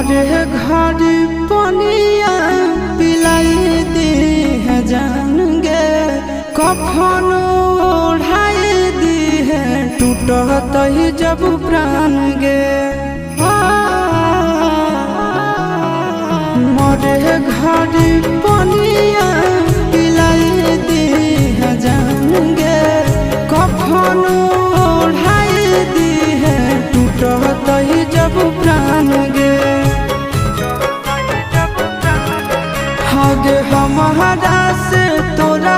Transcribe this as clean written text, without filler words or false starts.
मोरे घर पनिया पिलाई दी है जान गे, कफन ओढ़ाई दी है टूटत ही जब प्राण गे। मोरे घर पनिया पिलाई दी है जान गे, कफन ओढ़ाई दी है टूटत ही जब प्राण गे। हगे हमारा से तोरा